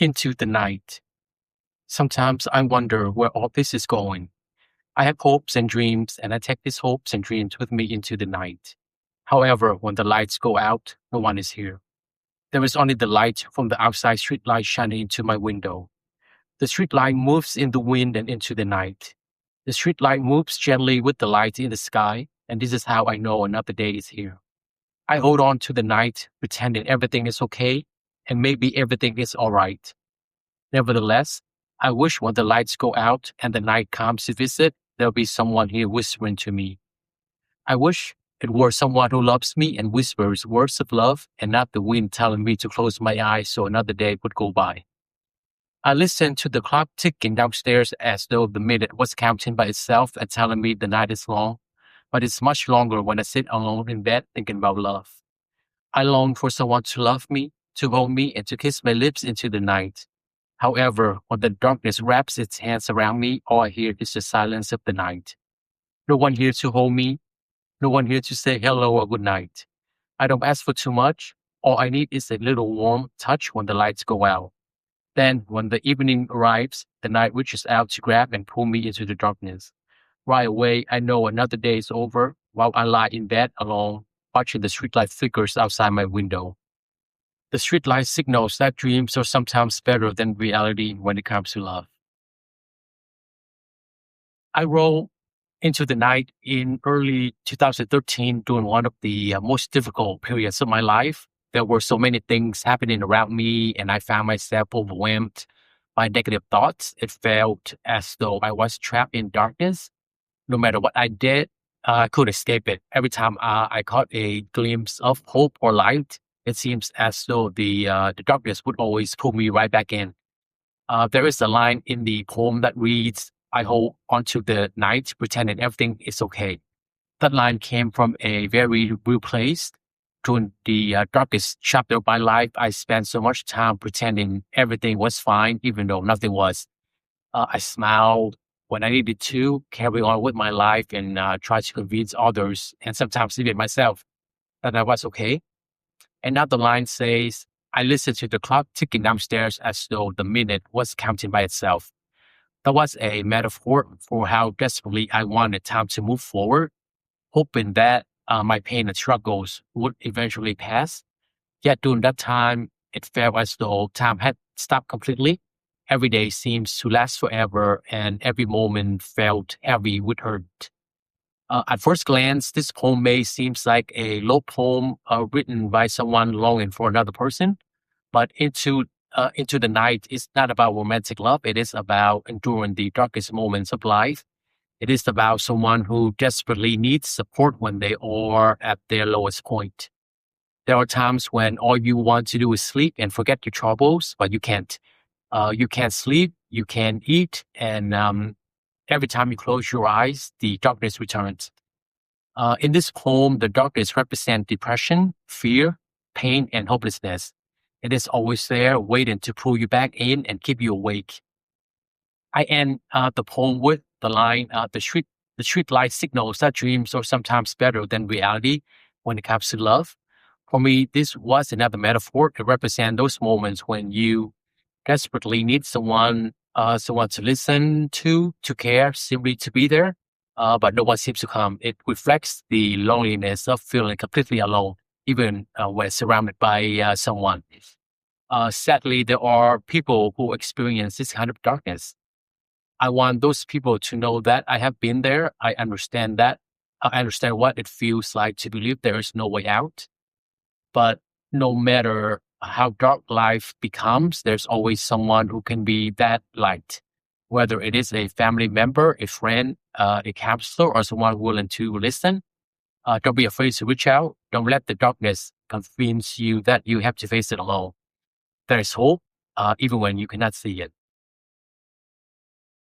into the night. Sometimes I wonder where all this is going. I have hopes and dreams, and I take these hopes and dreams with me into the night. However, when the lights go out, no one is here. There is only the light from the outside street light shining into my window. The street light moves in the wind and into the night. The street light moves gently with the light in the sky, and this is how I know another day is here. I hold on to the night, pretending everything is okay, and maybe everything is all right. Nevertheless, I wish when the lights go out and the night comes to visit, there'll be someone here whispering to me. I wish it were someone who loves me and whispers words of love and not the wind telling me to close my eyes so another day would go by. I listen to the clock ticking downstairs as though the minute was counting by itself and telling me the night is long, but it's much longer when I sit alone in bed thinking about love. I long for someone to love me, to hold me, and to kiss my lips into the night. However, when the darkness wraps its hands around me, all I hear is the silence of the night. No one here to hold me, no one here to say hello or good night. I don't ask for too much. All I need is a little warm touch when the lights go out. Then, when the evening arrives, the night reaches out to grab and pull me into the darkness. Right away, I know another day is over while I lie in bed alone, watching the streetlight flickers outside my window. The streetlight signals that dreams are sometimes better than reality when it comes to love. I rolled into the night in early 2013 during one of the most difficult periods of my life. There were so many things happening around me, and I found myself overwhelmed by negative thoughts. It felt as though I was trapped in darkness. No matter what I did, I couldn't escape it. Every time I caught a glimpse of hope or light, it seems as though the darkness would always pull me right back in. There is a line in the poem that reads, I hold onto the night, pretending everything is okay. That line came from a very real place. During the darkest chapter of my life, I spent so much time pretending everything was fine, even though nothing was. I smiled when I needed to, carry on with my life, and try to convince others, and sometimes even myself, that I was okay. Another line says, I listened to the clock ticking downstairs as though the minute was counting by itself. That was a metaphor for how desperately I wanted time to move forward, hoping that my pain and struggles would eventually pass. Yet during that time, it felt as though time had stopped completely. Every day seems to last forever, and every moment felt heavy with hurt. At first glance, this poem may seem like a love poem written by someone longing for another person, but into the night is not about romantic love. It is about enduring the darkest moments of life. It is about someone who desperately needs support when they are at their lowest point. There are times when all you want to do is sleep and forget your troubles, but you can't. You can't sleep, you can't eat, and every time you close your eyes, the darkness returns. In this poem, the darkness represents depression, fear, pain, and hopelessness. It is always there, waiting to pull you back in and keep you awake. I end the poem with the line, the street light signals that dreams are sometimes better than reality when it comes to love. For me, this was another metaphor to represent those moments when you desperately need someone to listen to care, simply to be there, but no one seems to come. It reflects the loneliness of feeling completely alone, even when surrounded by someone. Sadly, there are people who experience this kind of darkness. I want those people to know that I have been there. I understand that. I understand what it feels like to believe there is no way out. But no matter how dark life becomes, there's always someone who can be that light, whether it is a family member, a friend, a counselor, or someone willing to listen. Don't be afraid to reach out. Don't let the darkness convince you that you have to face it alone. There is hope, even when you cannot see it.